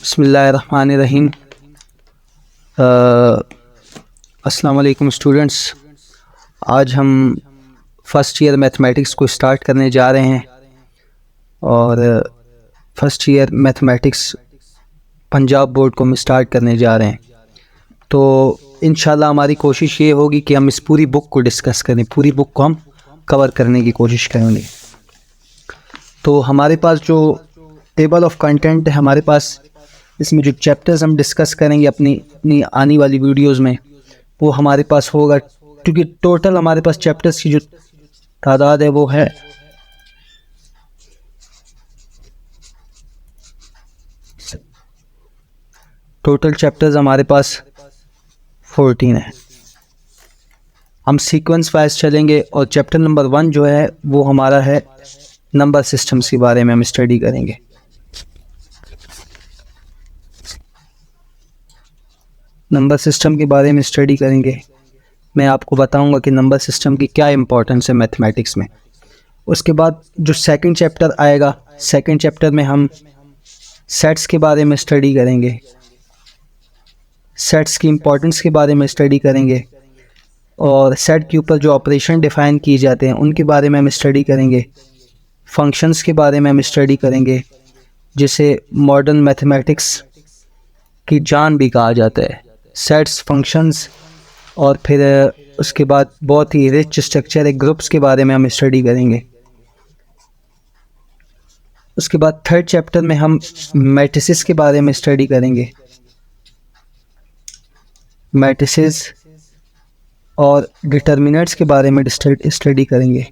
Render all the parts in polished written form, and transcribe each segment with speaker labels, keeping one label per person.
Speaker 1: बिस्मिल्लाहिर्रहमानिर्रहीम। अस्सलाम वालेकुम स्टूडेंट्स। आज हम फ़र्स्ट ईयर मैथमेटिक्स को स्टार्ट करने जा रहे हैं और first year mathematics Punjab board को हम स्टार्ट करने जा रहे हैं। तो इंशाल्लाह हमारी कोशिश ये होगी कि हम इस पूरी बुक को डिस्कस करें, पूरी बुक को हम कवर करने की कोशिश करेंगे। तो हमारे पास जो टेबल ऑफ कंटेंट है, हमारे पास इसमें जो चैप्टर्स हम डिस्कस करेंगे अपनी आने वाली वीडियोस में, वो हमारे पास होगा। क्योंकि टोटल हमारे पास चैप्टर्स की जो तादाद है वो है टोटल चैप्टर्स हमारे पास 14 है। हम सीक्वेंस वाइज चलेंगे और चैप्टर नंबर 1 जो है वो हमारा है नंबर सिस्टम्स के बारे में हम स्टडी करेंगे। नंबर सिस्टम के बारे में स्टडी करेंगे। मैं आपको बताऊंगा कि नंबर सिस्टम की क्या इंपॉर्टेंस है मैथमेटिक्स में। उसके बाद जो सेकंड चैप्टर आएगा, सेकंड चैप्टर में हम सेट्स के बारे में स्टडी करेंगे, सेट्स की इंपॉर्टेंस के बारे में स्टडी करेंगे और सेट के ऊपर जो ऑपरेशन डिफ़ाइन किए जाते हैं उनके बारे में हम स्टडी करेंगे। फंक्शंस के बारे में हम स्टडी करेंगे, जिसे मॉडर्न मैथमेटिक्स की जान भी कहा जाता है। सेट्स, फंक्शंस और फिर उसके बाद बहुत ही रिच स्ट्रक्चर है ग्रुप्स के बारे में हम स्टडी करेंगे। उसके बाद थर्ड चैप्टर में हम मैट्रिसेस के बारे में स्टडी करेंगे, मैट्रिसेस और डिटर्मिनेंट्स के बारे में स्टडी करेंगे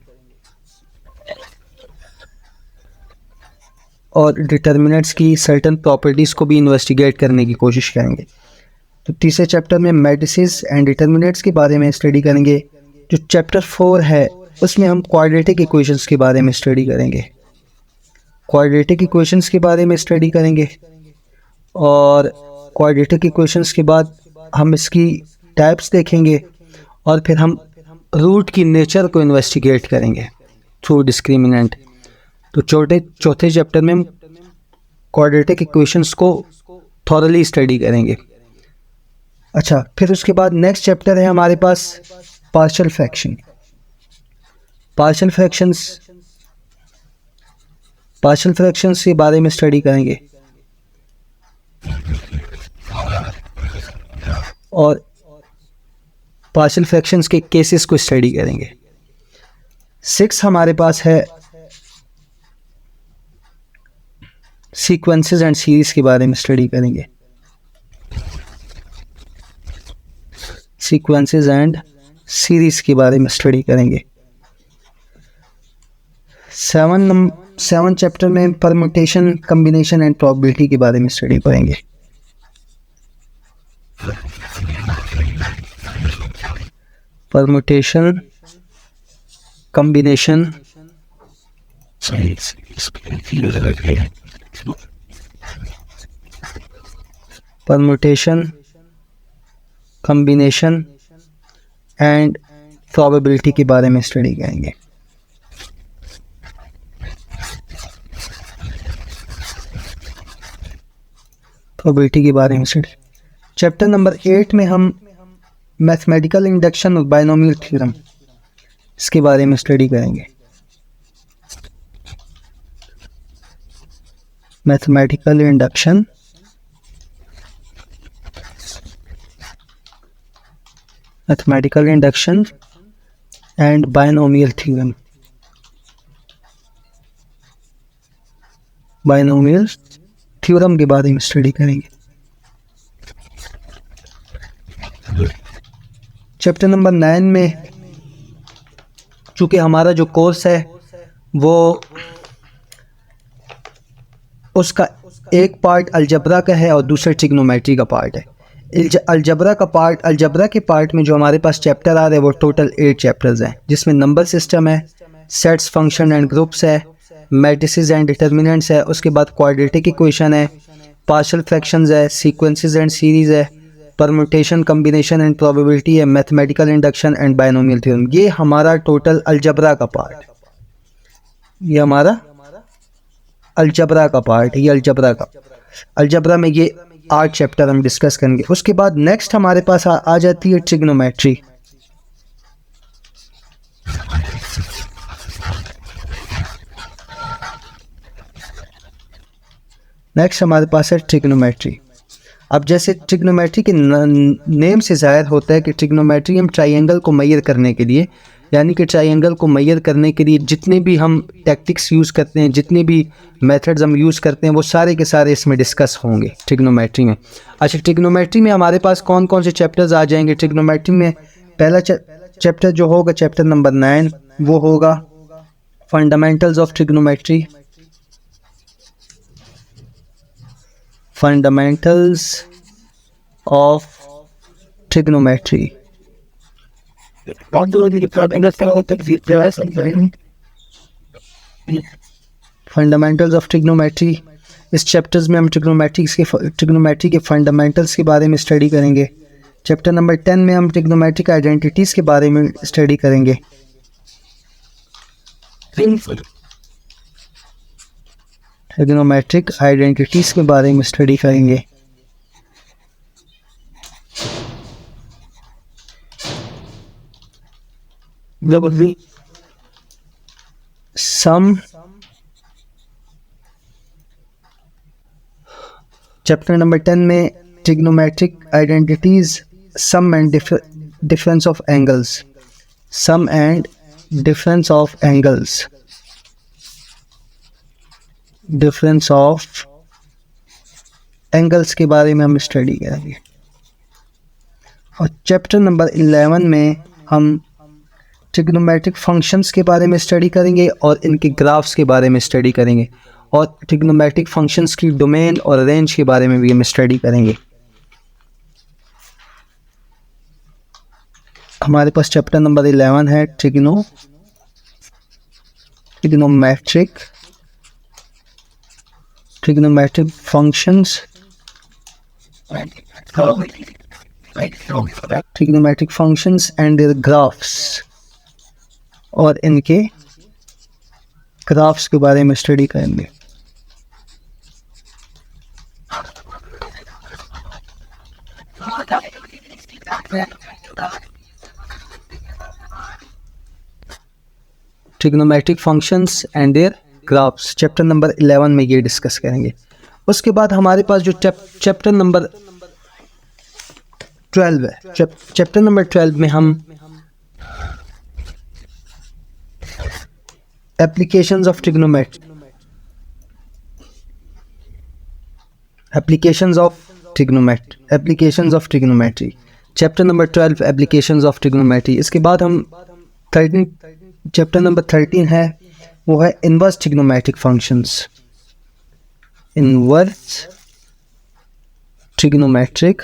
Speaker 1: और डिटर्मिनेंट्स की सर्टेन प्रॉपर्टीज़ को भी इन्वेस्टिगेट करने की कोशिश करेंगे। तो तीसरे चैप्टर में मैट्रिसेस एंड डिटर्मिनेंट्स के बारे में स्टडी करेंगे। जो चैप्टर 4 है उसमें हम क्वाड्रेटिक इक्वेशंस के बारे में स्टडी करेंगे, क्वाड्रेटिक इक्वेशंस के बारे में स्टडी करेंगे और क्वाड्रेटिक इक्वेशंस के बाद हम इसकी टाइप्स देखेंगे और फिर हम रूट की नेचर को इन्वेस्टिगेट करेंगे थ्रू डिस्क्रिमिनेंट। तो चौथे चैप्टर में हम क्वाड्रेटिक इक्वेशंस को थॉरली स्टडी करेंगे। अच्छा, फिर उसके बाद नेक्स्ट चैप्टर है हमारे पास पार्शियल फ्रैक्शन। पार्शियल फ्रैक्शंस के बारे में स्टडी करेंगे और पार्शियल फ्रैक्शंस के केसेस को स्टडी करेंगे। 6 हमारे पास है सीक्वेंसेस एंड सीरीज के बारे में स्टडी करेंगे, सीक्वेंसेस एंड सीरीज के बारे में स्टडी करेंगे। 7 चैप्टर में परम्यूटेशन, कॉम्बिनेशन एंड प्रोबेबिलिटी के बारे में स्टडी करेंगे। Permutation, combination combination and probability के बारे में स्टडी करेंगे। प्रोबेबिलिटी के बारे में स्टडी। चैप्टर नंबर 8 में हम मैथमेटिकल इंडक्शन और बायनोमियल थ्योरम इसके बारे में स्टडी करेंगे। Mathematical induction and binomial theorem, binomial theorem के बारे में स्टडी करेंगे। चैप्टर नंबर 9 में चूँकि हमारा जो कोर्स है वो उसका एक पार्ट अलजबरा का है और दूसरा ट्रिग्नोमेट्री का पार्ट है। अलजबरा के पार्ट में जो हमारे पास चैप्टर आ रहे हैं वो टोटल 8 चैप्टर्स हैं, जिसमें नंबर सिस्टम है, सेट्स, फंक्शन एंड ग्रुप्स है, मैट्रिसेस एंड डिटर्मिनेंट्स है, उसके बाद क्वाड्रेटिक इक्वेशन है, पार्शियल फ्रैक्शंस है, सीक्वेंसेस एंड सीरीज है, परम्यूटेशन, कॉम्बिनेशन एंड प्रोबेबिलिटी है, mathematical induction and binomial theorem. ये हमारा टोटल अलजबरा का पार्ट, ये हमारा अलजबरा का पार्ट, ये अलजबरा का। अलजबरा में ये 8 चैप्टर हम डिस्कस करेंगे। उसके बाद नेक्स्ट हमारे पास आ जाती है ट्रिग्नोमेट्री। नेक्स्ट हमारे पास है ट्रिग्नोमेट्री। अब जैसे ट्रिग्नोमेट्री के नेम से ज़ाहिर होता है कि ट्रिग्नोमेट्री हम ट्रायंगल को मैयर करने के लिए, यानी कि ट्रायंगल को मैयर करने के लिए जितने भी हम टैक्टिक्स यूज़ करते हैं, जितने भी मेथड्स हम यूज़ करते हैं, वो सारे के सारे इसमें डिस्कस होंगे ट्रिग्नोमेट्री में। अच्छा, ट्रिग्नोमेट्री में हमारे पास कौन कौन से चैप्टर्स आ जाएंगे? ट्रिग्नोमेट्री में पहला चैप्टर जो होगा चैप्टर नंबर 9, वो होगा fundamentals of trigonometry. Fundamentals of trigonometry. Fundamentals of trigonometry, इस चैप्टर्स में हम ट्रिग्नोमेट्री के फंडामेंटल्स के बारे में स्टडी करेंगे। चैप्टर नंबर 10 में हम ट्रिग्नोमेट्रिक आइडेंटिटीज़ के बारे में स्टडी करेंगे। ट्रिग्नोमेट्रिक आइडेंटिटीज़ के बारे में स्टडी करेंगे। चैप्टर नंबर 10 में trigonometric identities, sum and difference of angles. Sum and difference of angles. Difference of angles के बारे में हम स्टडी करेंगे। और चैप्टर नंबर 11 में हम ट्रिग्नोमेट्रिक फंक्शंस के बारे में स्टडी करेंगे और इनके ग्राफ्स के बारे में स्टडी करेंगे, और ट्रिग्नोमेट्रिक फंक्शंस की डोमेन और रेंज के बारे में भी हम स्टडी करेंगे। हमारे पास चैप्टर नंबर 11 है trigonometric functions, trigonometric functions and their graphs, और इनके ग्राफ्स के बारे में स्टडी करेंगे। Trigonometric functions and their graphs chapter number 11 में ये डिस्कस करेंगे। उसके बाद हमारे पास जो चैप्टर नंबर 12 है, चैप्टर नंबर 12 में हम applications of trigonometry, applications of trigonometry, chapter number 12 applications of trigonometry. इसके बाद हम चैप्टर नंबर 13 है, वो है inverse trigonometric functions. Inverse trigonometric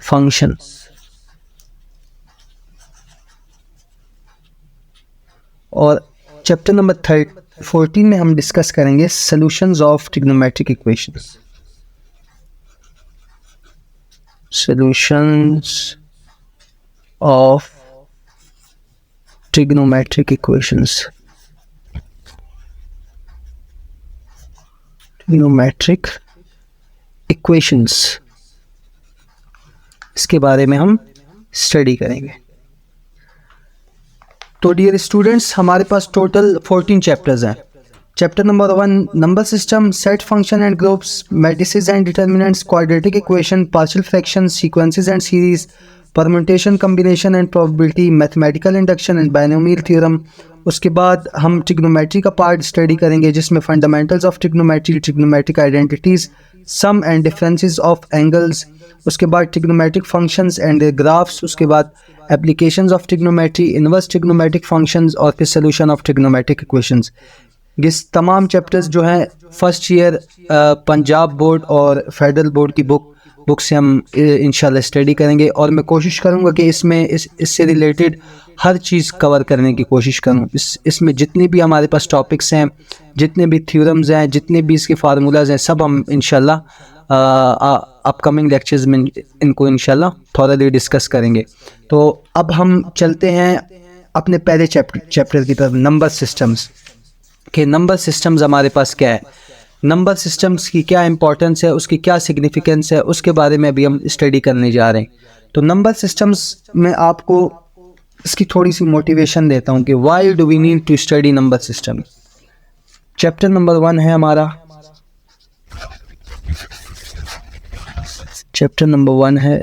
Speaker 1: functions. और चैप्टर नंबर 14 में हम डिस्कस करेंगे solutions of trigonometric equations. Solutions of trigonometric equations. Trigonometric equations, इसके बारे में हम स्टडी करेंगे। तो डियर स्टूडेंट्स, हमारे पास टोटल 14 चैप्टर्स हैं। Chapter number 1 number system, set function and groups, matrices and determinants, quadratic equation, partial fraction, sequences and series, permutation, combination and probability, mathematical induction and binomial theorem. उसके बाद हम trigonometry का part study करेंगे जिसमें fundamentals of trigonometry, trigonometric identities, sum and differences of angles. उसके बाद trigonometric functions and graphs. उसके बाद applications of trigonometry, inverse trigonometric functions, और फिर सोल्यूशन ऑफ ट्रिग्नोमेट्रिक इक्वेशंस। ये तमाम चैप्टर्स जो हैं फर्स्ट ईयर पंजाब बोर्ड और फेडरल बोर्ड की बुक से हम इंशाल्लाह स्टडी करेंगे, और मैं कोशिश करूँगा कि इसमें इससे रिलेटेड हर चीज़ कवर करने की कोशिश करूँ। इसमें जितने भी हमारे पास टॉपिक्स हैं, जितने भी थ्योरम्स हैं, जितने भी इसके फार्मूलाज हैं, सब हम इंशाल्लाह अपकमिंग लेक्चर्स में इनको इंशाल्लाह थोड़ा देर डिस्कस करेंगे। तो अब हम चलते हैं अपने पहले चैप्टर की तरफ, नंबर सिस्टम्स के नंबर सिस्टम्स हमारे पास क्या है, नंबर सिस्टम्स की क्या इंपॉर्टेंस है, उसकी क्या सिग्निफिकेंस है, उसके बारे में भी हम स्टडी करने जा रहे हैं। तो नंबर सिस्टम्स में आपको इसकी थोड़ी सी मोटिवेशन देता हूँ कि why do we need to study number system. Chapter number 1 है हमारा, चैप्टर नंबर 1 है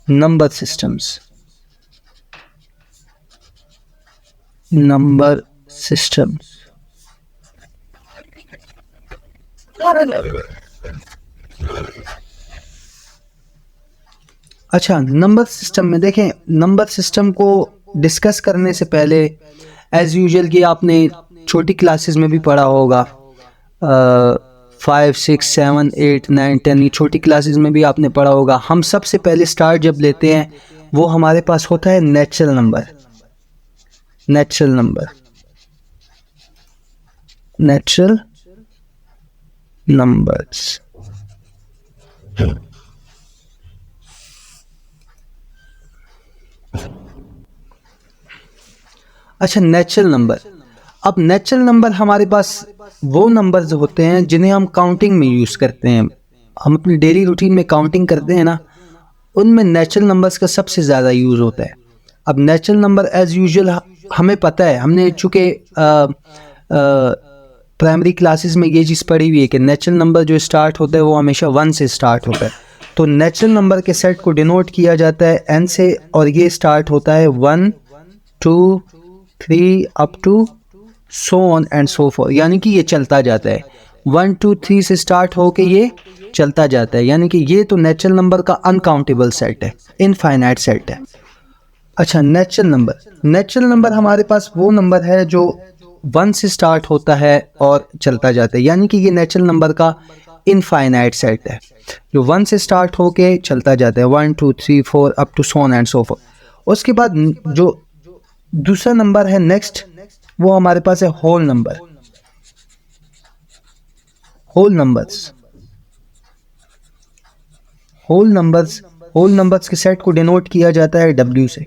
Speaker 1: नंबर सिस्टम्स, नंबर सिस्टम्स। अच्छा, नंबर सिस्टम में देखें, नंबर सिस्टम को डिस्कस करने से पहले एज यूजुअल कि आपने छोटी क्लासेस में भी पढ़ा होगा, 5, 6, 7, 8, 9, 10, ये छोटी क्लासेस में भी आपने पढ़ा होगा। हम सबसे पहले स्टार्ट जब लेते हैं वो हमारे पास होता है natural number, natural number, natural numbers. अच्छा, नेचुरल नंबर। अब नेचुरल नंबर हमारे पास वो नंबर्स होते हैं जिन्हें हम काउंटिंग में यूज़ करते हैं, हम अपनी डेली रूटीन में काउंटिंग करते हैं ना, उनमें नेचुरल नंबर्स का सबसे ज़्यादा यूज़ होता है। अब नेचुरल नंबर एज यूजुअल हमें पता है, हमने चूँकि प्राइमरी क्लासेस में ये चीज़ पढ़ी हुई है कि नेचुरल नंबर जो स्टार्ट होता है वो हमेशा 1 से स्टार्ट होता है। तो नेचुरल नंबर के सेट को डिनोट किया जाता है n से, और ये स्टार्ट होता है 1, 2, 3 up to so on and so forth, यानी कि ये चलता जाता है 1, 2, 3 से स्टार्ट होके ये चलता जाता है, यानी कि ये तो नेचुरल नंबर का अनकाउंटेबल सेट है, इनफाइनाइट सेट है। अच्छा, नेचुरल नंबर, नेचुरल नंबर हमारे पास वो नंबर है जो 1 से स्टार्ट होता है और चलता जाता है, यानी कि ये नेचुरल नंबर का इनफाइनाइट सेट है जो 1 से स्टार्ट होके चलता जाता है 1, 2, 3, 4 up to so on and so forth. उसके बाद जो दूसरा नंबर है नेक्स्ट, वो हमारे पास है whole number, whole numbers, whole numbers, whole numbers के सेट को डिनोट किया जाता है W से।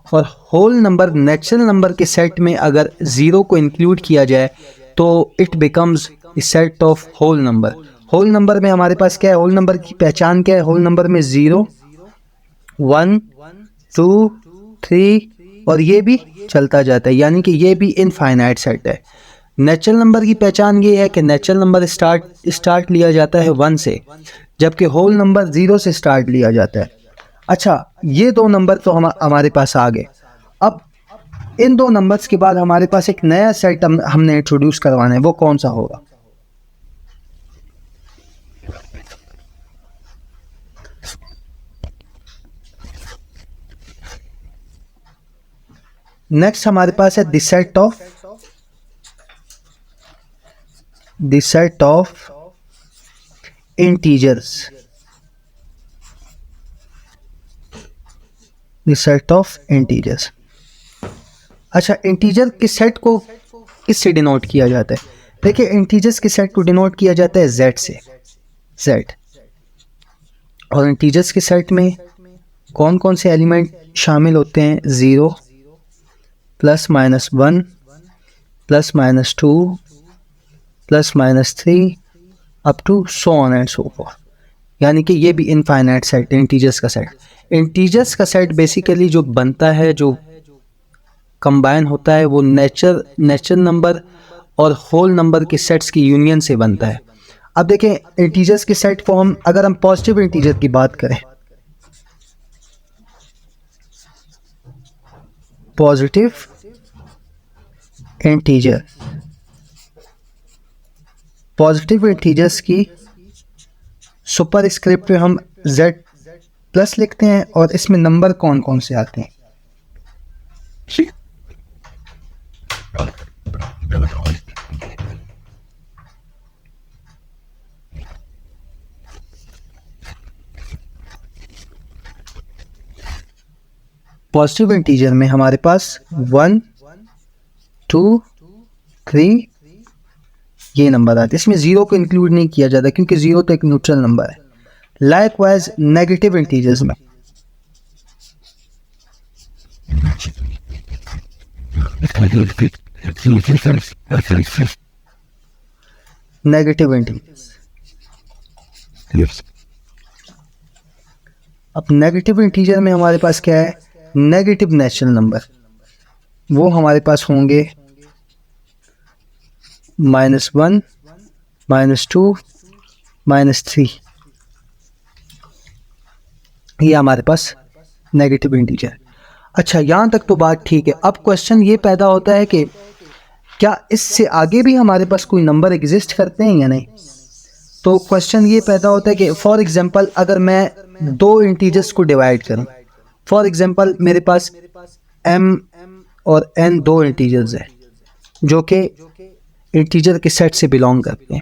Speaker 1: और होल नंबर, नेचुरल नंबर के सेट में अगर 0 को इंक्लूड किया जाए तो it becomes set of whole number. Whole number में हमारे पास क्या है, होल नंबर की पहचान क्या है, होल नंबर में 0, 1, 2, 3 और ये भी चलता जाता है, यानी कि ये भी इनफाइनाइट सेट है। नेचुरल नंबर की पहचान ये है कि नेचुरल नंबर स्टार्ट लिया जाता है 1 से, जबकि होल नंबर 0 से स्टार्ट लिया जाता है। अच्छा, ये दो नंबर तो हमारे पास आ गए। अब इन दो नंबर्स के बाद हमारे पास एक नया सेट हमने इंट्रोड्यूस करवाना है, वो कौन सा होगा? नेक्स्ट हमारे पास है the set of integers, the set of integers. अच्छा, इंटीजर के सेट को किससे डिनोट किया जाता है? देखिए, इंटीजर्स के सेट को डिनोट किया जाता है z से, z। और इंटीजर्स के सेट में कौन कौन से एलिमेंट शामिल होते हैं? 0, +-1, +-2, +-3 up to so on and so forth, यानी कि ये भी इनफाइनाइट सेट है इंटीजर्स का सेट। इंटीजर्स का सेट बेसिकली जो बनता है, जो कंबाइन होता है, वो नेचुरल नंबर और होल नंबर के सेट्स की यूनियन से बनता है। अब देखें, इंटीजर्स के सेट को अगर हम पॉजिटिव इंटीजर की बात करें, पॉजिटिव इंटीजर, पॉजिटिव इंटीजर्स की सुपर स्क्रिप्ट में हम z+ लिखते हैं, और इसमें नंबर कौन कौन से आते हैं? पॉजिटिव इंटीजर में हमारे पास 1, 2, 3 ये नंबर आते हैं। इसमें ज़ीरो को इंक्लूड नहीं किया जाता क्योंकि ज़ीरो तो एक न्यूट्रल नंबर है। लाइकवाइज नेगेटिव इंटीजर्स में नेगेटिव इंटीजर्स, अब नेगेटिव इंटीजर में हमारे पास क्या है, नेगेटिव नेचुरल नंबर, वो हमारे पास होंगे -1, -2, -3, ये हमारे पास नेगेटिव इंटीजर। अच्छा, यहाँ तक तो बात ठीक है। अब क्वेश्चन ये पैदा होता है कि क्या इससे आगे भी हमारे पास कोई नंबर एग्जिस्ट करते हैं या नहीं। तो क्वेश्चन ये पैदा होता है कि फॉर एग्जांपल अगर मैं दो इंटीजर्स को डिवाइड करूं, फॉर एग्जांपल मेरे पास m और n दो इंटीजर्स हैं जो कि इंटीजर के सेट से बिलोंग करते हैं।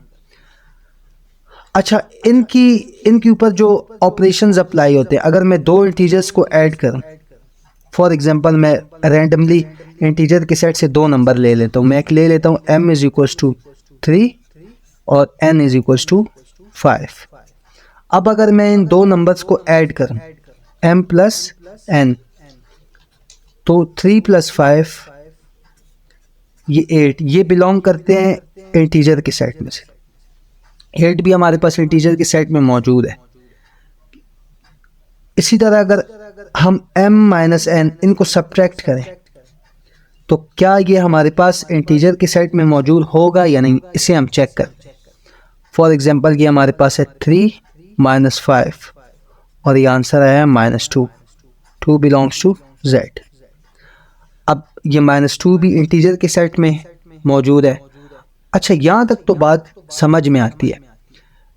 Speaker 1: अच्छा, इनके ऊपर जो ऑपरेशंस अप्लाई होते हैं, अगर मैं दो इंटीजर्स को ऐड करूं, फॉर एग्जांपल मैं रैंडमली इंटीजर के सेट से दो नंबर ले लेता हूं। मैं एक ले लेता हूं m = 3 और n = 5। अब अगर मैं इन दो नंबर्स को ऐड करूं m + n, तो 3 + 5 ये 8, ये बिलोंग करते हैं इंटीजर के सेट में से। 8 भी हमारे पास इंटीजर के सेट में मौजूद है। इसी तरह अगर हम m - n इनको सब्ट्रैक्ट करें तो क्या ये हमारे पास इंटीजर के सेट में मौजूद होगा या नहीं, इसे हम चेक करते हैं। फॉर एग्जांपल ये हमारे पास है 3 - 5 और ये आंसर आया है -2, 2 बिलोंग्स टू z। अब ये -2 भी इंटीजर के सेट में मौजूद है। अच्छा, यहाँ तक तो बात समझ में आती है,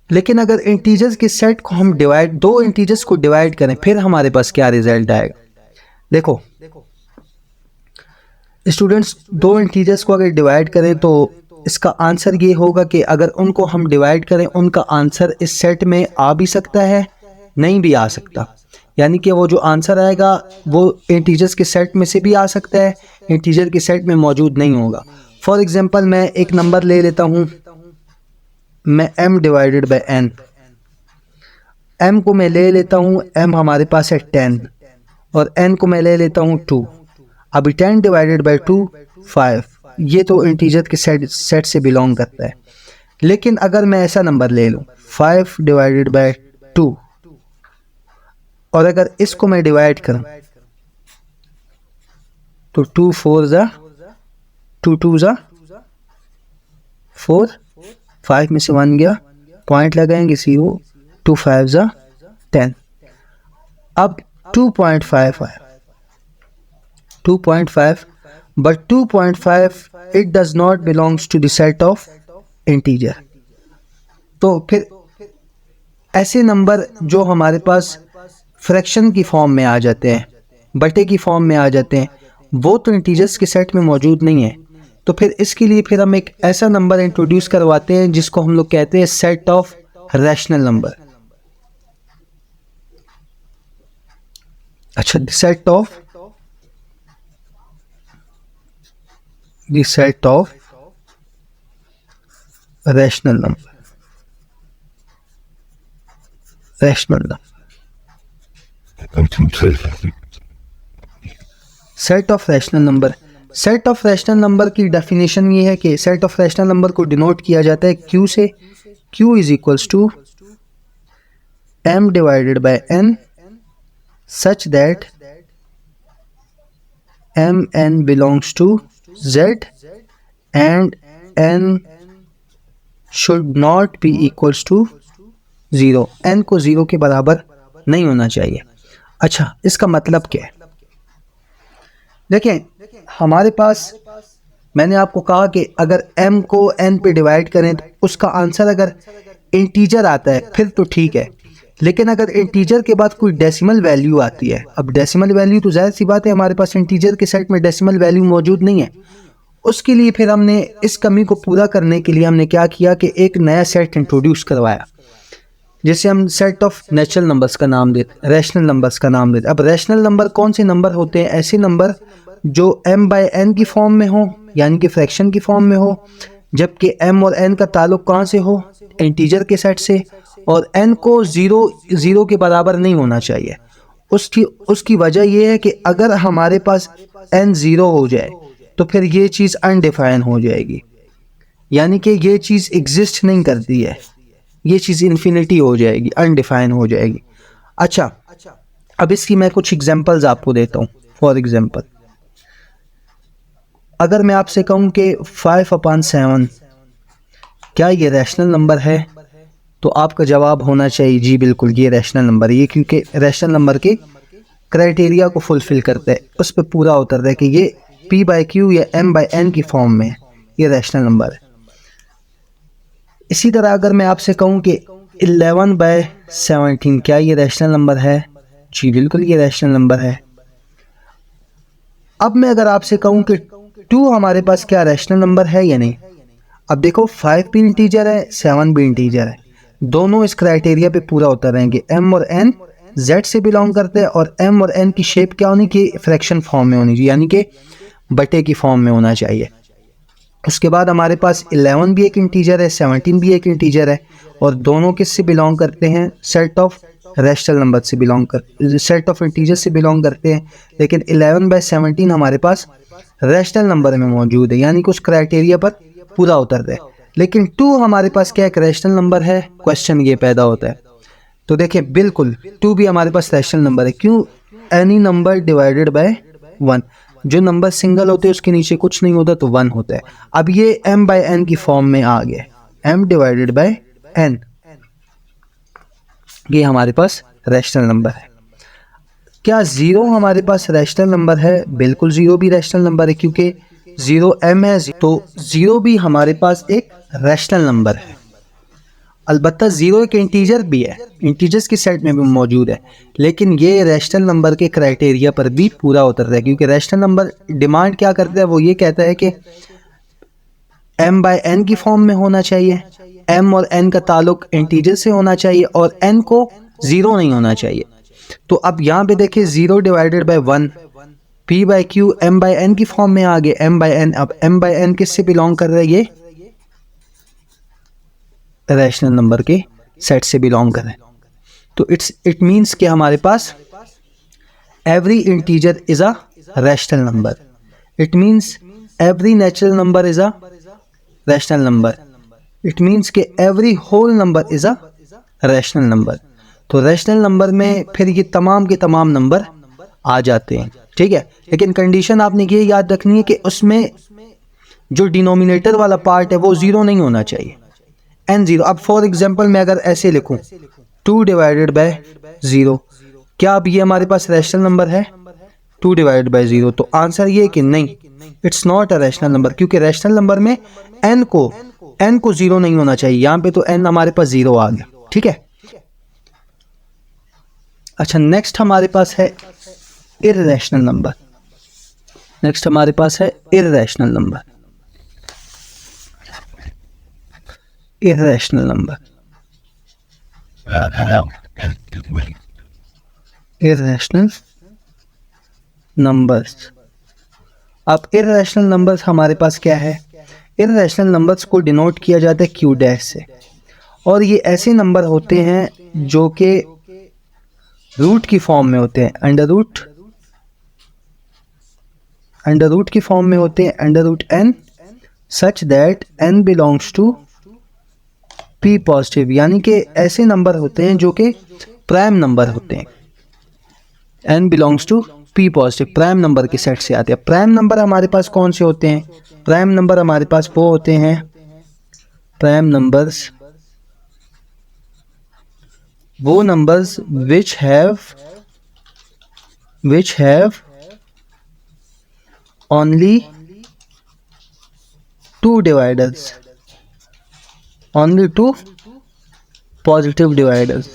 Speaker 1: लेकिन अगर इंटीजर्स के सेट को हम दो इंटीजर्स को डिवाइड करें फिर हमारे पास क्या रिजल्ट आएगा। देखो स्टूडेंट्स, दो इंटीजर्स को अगर डिवाइड करें तो इसका आंसर ये होगा कि अगर उनको हम डिवाइड करें उनका आंसर इस सेट में आ भी सकता है, नहीं भी आ सकता। यानी कि वो जो आंसर आएगा वो इंटीजर्स के सेट में से भी आ सकता है, इंटीजर के सेट में मौजूद नहीं होगा। फॉर एग्जांपल मैं एक नंबर ले लेता हूँ, मैं m/n, m को मैं ले लेता हूँ, m हमारे पास है 10 और n को मैं ले लेता हूँ 2। अभी 10/2 5, ये तो इंटीजर के सेट से बिलोंग करता है। लेकिन अगर मैं ऐसा नंबर ले लूँ 5/2 और अगर इसको मैं डिवाइड करूं तो 2 4 ज़ा 2 2 ज़ा 4, 5 में से 1 गया, पॉइंट लगाएंगे 0, 2 5 ज़ा 10। अब 2.5 आया, 2.5, but 2.5 it does not belongs to the set of integer। तो फिर ऐसे नंबर जो हमारे पास फ्रैक्शन की फॉर्म में आ जाते हैं, बटे की फॉर्म में आ जाते हैं, वो तो इंटीजर्स के सेट में मौजूद नहीं है। तो फिर इसके लिए फिर हम एक ऐसा नंबर इंट्रोड्यूस करवाते हैं जिसको हम लोग कहते हैं सेट ऑफ रैशनल नंबर। अच्छा, set of rational number, set of rational number. Set of rational number की डेफिनेशन ये है कि सेट ऑफ रैशनल नंबर को डिनोट किया जाता है Q से। Q = m/n such that mn belongs to z and n should not be equals to 0। n को 0 के बराबर नहीं होना चाहिए। अच्छा, इसका मतलब क्या है? देखें, हमारे पास मैंने आपको कहा कि अगर m को n पे डिवाइड करें तो उसका आंसर अगर इंटीजर आता है फिर तो ठीक है, लेकिन अगर इंटीजर के बाद कोई डेसिमल वैल्यू आती है, अब डेसिमल वैल्यू तो जाहिर सी बात है हमारे पास इंटीजर के सेट में डेसिमल वैल्यू मौजूद नहीं है। उसके लिए फिर हमने इस कमी को पूरा करने के लिए हमने क्या किया कि एक नया सेट इंट्रोड्यूस करवाया जिसे हम सेट ऑफ नेचुरल नंबर्स का नाम देते, रैशनल नंबर्स का नाम देते। अब रैशनल नंबर कौन से नंबर होते हैं? ऐसे नंबर जो m/n की फॉर्म में हो, यानी कि फ्रैक्शन की फॉर्म में हो, जबकि m और n का ताल्लुक कहाँ से हो, इंटीजर के सेट से, और n को ज़ीरो के बराबर नहीं होना चाहिए। उसकी वजह यह है कि अगर हमारे पास n ज़ीरो हो जाए तो फिर ये चीज़ अनडिफाइन हो जाएगी, यानी कि ये चीज़ एग्जिस्ट नहीं करती है, ये चीज़ इन्फिनिटी हो जाएगी, अनडिफाइन हो जाएगी। अच्छा, अब इसकी मैं कुछ एग्जांपल्स आपको देता हूँ। फॉर एग्जांपल, अगर मैं आपसे कहूँ कि 5/7 क्या ये रैशनल नंबर है, तो आपका जवाब होना चाहिए जी बिल्कुल ये रैशनल नंबर है, ये क्योंकि रैशनल नंबर के क्राइटेरिया को फुलफिल करता है, उस पर पूरा उतरता है कि ये p/q या m/n की फॉर्म में ये रैशनल नंबर है। इसी तरह अगर मैं आपसे कहूँ कि 11/17 क्या ये रैशनल नंबर है, जी बिल्कुल ये रैशनल नंबर है। अब मैं अगर आपसे कहूँ कि 2 हमारे पास क्या रैशनल नंबर है या नहीं, अब देखो 5 भी इंटीजर है, 7 भी इंटीजर है, दोनों इस क्राइटेरिया पे पूरा उतर रहेंगे। m और n z से बिलोंग करते हैं और m और n की शेप क्या होनी चाहिए, फ्रैक्शन फॉर्म में होनी चाहिए, यानी कि बटे की फॉर्म में होना चाहिए। उसके बाद हमारे पास 11 भी एक इंटीजर है, 17 भी एक इंटीजर है, और दोनों किस से बिलोंग करते हैं, सेट ऑफ रैशनल नंबर से बिलोंग कर, सेट ऑफ इंटीजर से बिलोंग करते हैं। लेकिन 11/17 हमारे पास रैशनल नंबर में मौजूद है, यानी कि उस क्राइटेरिया पर पूरा उतरता है। लेकिन 2 हमारे पास क्या एक रैशनल नंबर है, क्वेश्चन ये पैदा होता है। तो देखिए बिल्कुल 2 भी हमारे पास रैशनल नंबर है। क्यों, एनी नंबर डिवाइडेड बाय 1, जो नंबर सिंगल होते हैं उसके नीचे कुछ नहीं होता तो 1 होता है। अब ये m/n की फॉर्म में आ गया, m/n, ये हमारे पास रैशनल नंबर है। क्या 0 हमारे पास रैशनल नंबर है, बिल्कुल 0 भी रैशनल नंबर है, क्योंकि 0 m है, तो 0 भी हमारे पास एक रैशनल नंबर है। अलबत्ता 0 एक इंटीजर भी है, इंटीजर्स की सेट में भी मौजूद है, लेकिन ये रैशनल नंबर के क्राइटेरिया पर भी पूरा उतरता है, क्योंकि रैशनल नंबर डिमांड क्या करता है, वो ये कहता है कि m/n की फॉर्म में होना चाहिए, m और n का ताल्लुक इंटीजर से होना चाहिए, और n को 0 नहीं होना चाहिए। तो अब यहाँ पे देखिए 0 डिवाइडेड बाय 1, p/q m/n की फॉर्म में आ गए, m/n। अब m/n किससे बिलोंग कर रहा है, ये रैशनल नंबर के सेट से बिलोंग कर रहे हैं। तो इट मीन्स कि हमारे पास every integer is a rational number, it means every natural number is a rational number, it means कि every whole number is a rational number. तो रैशनल नंबर में फिर ये तमाम के तमाम नंबर आ जाते हैं, ठीक है। लेकिन कंडीशन आपने ये याद रखनी है कि उसमें जो डिनोमिनेटर वाला पार्ट है वो 0 नहीं होना चाहिए, n0। अब फॉर एग्जांपल मैं अगर ऐसे लिखूं 2 डिवाइडेड बाय 0, क्या अब ये हमारे पास रैशनल नंबर है, 2 डिवाइडेड बाय 0? तो आंसर ये कि नहीं, it's not a rational number, क्योंकि रैशनल नंबर में n को 0 नहीं होना चाहिए। यहाँ पे तो n हमारे पास 0 आ गया, ठीक है। अच्छा, नेक्स्ट हमारे पास है इर्रेशनल नंबर, नेक्स्ट हमारे पास है irrational number, irrational number, irrational numbers. अब इर्रेशनल नंबर्स हमारे पास क्या है, इर्रेशनल नंबर्स को डिनोट किया जाता है क्यू डैश से, और ये ऐसे नंबर होते हैं जो कि रूट की फॉर्म में होते हैं, अंडर रूट की फॉर्म में होते हैं, under root n, such that n belongs to p positive, यानी कि ऐसे नंबर होते हैं जो कि प्राइम नंबर होते हैं, n belongs to p positive, prime number के सेट से आते हैं। प्राइम नंबर हमारे पास कौन से होते हैं, प्राइम नंबर हमारे पास वो होते हैं, प्राइम नंबर्स वो numbers which have only 2 dividers, only 2 positive dividers,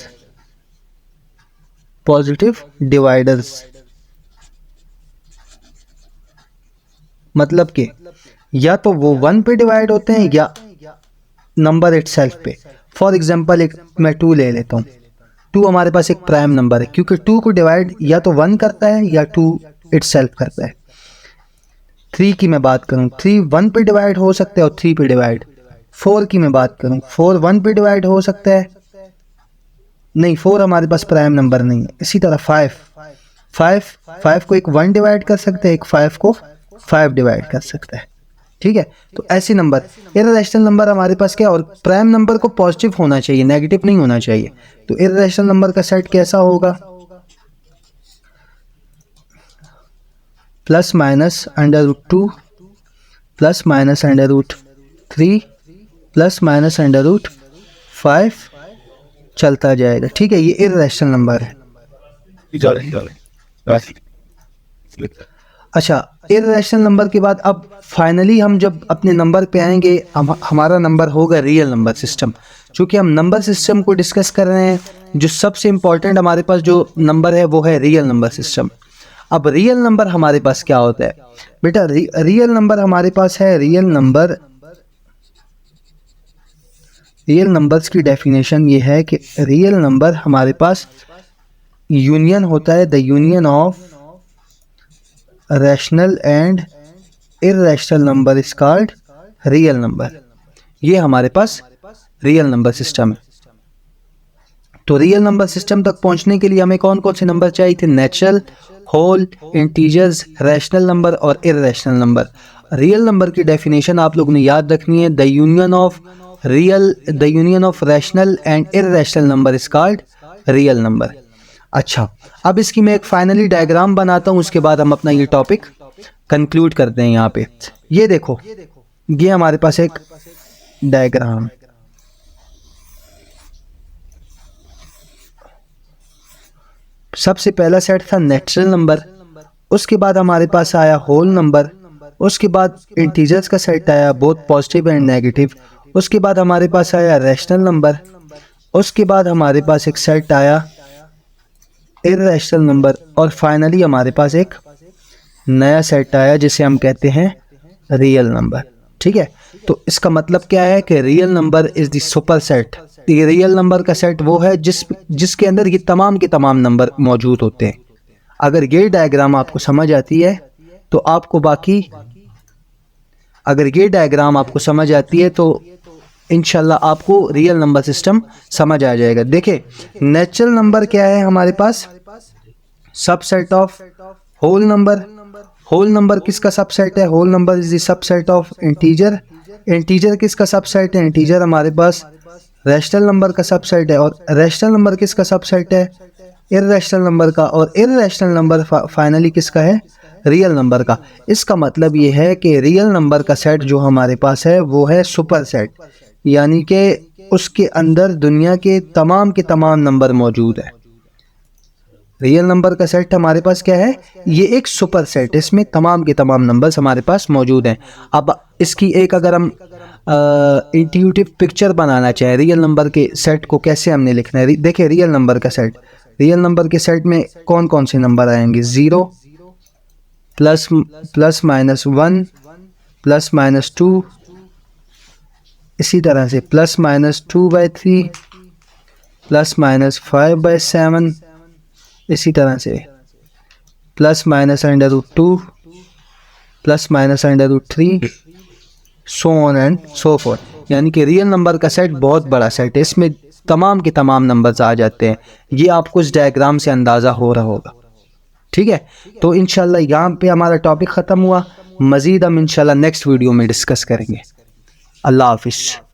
Speaker 1: मतलब कि या तो वो 1 पे डिवाइड होते हैं या नंबर इटसेल्फ पे। फॉर एग्जांपल एक मैं 2 ले लेता हूँ, 2 हमारे पास एक प्राइम नंबर है, क्योंकि 2 को डिवाइड या तो 1 करता है या 2 इटसेल्फ करता है। 3 की मैं बात करूँ, 3 1 पे डिवाइड हो सकता है और 3 पे डिवाइड। 4 की मैं बात करूँ, 4 1 पे डिवाइड हो सकता है, नहीं 4 हमारे पास प्राइम नंबर नहीं है। इसी तरह 5 को एक 1 डिवाइड कर सकते हैं, एक 5 को 5 डिवाइड कर सकता है। ठीक है, तो ऐसे नंबर इर्रेशनल नंबर हमारे पास क्या, और प्राइम नंबर को पॉजिटिव होना चाहिए, नेगेटिव नहीं होना चाहिए। तो इर्रेशनल नंबर का सेट कैसा होगा, plus minus √2 plus minus √3 plus minus √5 चलता जाएगा। ठीक है, ये इर्रेशनल नंबर है। अच्छा, इर्रेशनल नंबर के बाद अब फाइनली हम जब अपने नंबर पे आएंगे, हमारा नंबर होगा रियल नंबर सिस्टम। चूँकि हम नंबर सिस्टम को डिस्कस कर रहे हैं, जो सबसे इम्पोर्टेंट हमारे पास जो नंबर है वो है रियल नंबर सिस्टम। अब रियल नंबर हमारे पास क्या होता है बेटा, रियल नंबर हमारे पास है, रियल नंबर्स की डेफिनेशन ये है कि रियल नंबर हमारे पास यूनियन होता है, the union of rational and irrational number is called real number. ये हमारे पास रियल नंबर सिस्टम है। तो रियल नंबर सिस्टम तक पहुंचने के लिए हमें कौन कौन से नंबर चाहिए थे, natural, whole, integers, rational number और इर्रेशनल नंबर। रियल नंबर की डेफिनेशन आप लोगों ने याद रखनी है, the union of rational and irrational number is called real number. अच्छा, अब इसकी मैं एक फाइनली डायग्राम बनाता हूँ, उसके बाद हम अपना ये टॉपिक कंक्लूड करते हैं। यहाँ पे ये देखो, ये हमारे पास एक डायग्राम, सबसे पहला सेट था नेचुरल नंबर, उसके बाद हमारे पास आया होल नंबर, उसके बाद इंटीजर्स का सेट आया बोथ पॉजिटिव एंड नेगेटिव, उसके बाद हमारे पास आया रैशनल नंबर, उसके बाद हमारे पास एक सेट आया इर्रेशनल नंबर, और फाइनली हमारे पास एक नया सेट आया जिसे हम कहते हैं रियल नंबर। ठीक है, तो इसका मतलब क्या है कि real number is the super set. ये रियल नंबर का सेट वो है जिसके अंदर ये तमाम के तमाम नंबर मौजूद होते हैं। अगर ये डायग्राम आपको समझ आती है तो आपको बाकी, अगर ये डायग्राम आपको समझ आती है तो इंशाल्लाह आपको रियल नंबर सिस्टम समझ आ जाएगा। देखिए, नेचुरल नंबर क्या है हमारे पास, subset of whole number. Whole number किसका सबसेट है, whole number is the subset of integer. Integer किसका सबसेट है, इंटीजर हमारे पास रैशनल नंबर का सबसेट है। और रैशनल नंबर किसका सबसेट है, इर्रेशनल नंबर का। और इर्रेशनल नंबर फाइनली किसका है, रियल नंबर का। इसका मतलब ये है कि रियल नंबर का सेट जो हमारे पास है वो है सुपर सेट, यानी कि उसके अंदर दुनिया के तमाम नंबर मौजूद है। रियल नंबर का सेट हमारे पास क्या है, ये एक सुपर सेट, इसमें तमाम के तमाम नंबर्स हमारे पास मौजूद हैं। अब इसकी एक अगर हम इंट्यूटिव पिक्चर बनाना चाहें रियल नंबर के सेट को कैसे हमने लिखना है, देखिए रियल नंबर का सेट, रियल नंबर के सेट में कौन कौन से नंबर आएंगे, 0 प्लस माइनस 1 प्लस माइनस 2, इसी तरह से प्लस माइनस 2/3 प्लस माइनस 5/7, इसी तरह से plus minus √2 plus minus √3, so on and so fourth. यानी कि रियल नंबर का सेट बहुत बड़ा सेट है, इसमें तमाम के तमाम नंबर्स आ जाते हैं। ये आपको इस डायग्राम से अंदाज़ा हो रहा होगा। ठीक है, तो इंशाल्लाह यहाँ पे हमारा टॉपिक ख़त्म हुआ। मज़ीद हम इंशाल्लाह नेक्स्ट वीडियो में डिस्कस करेंगे। अल्लाह हाफिज़।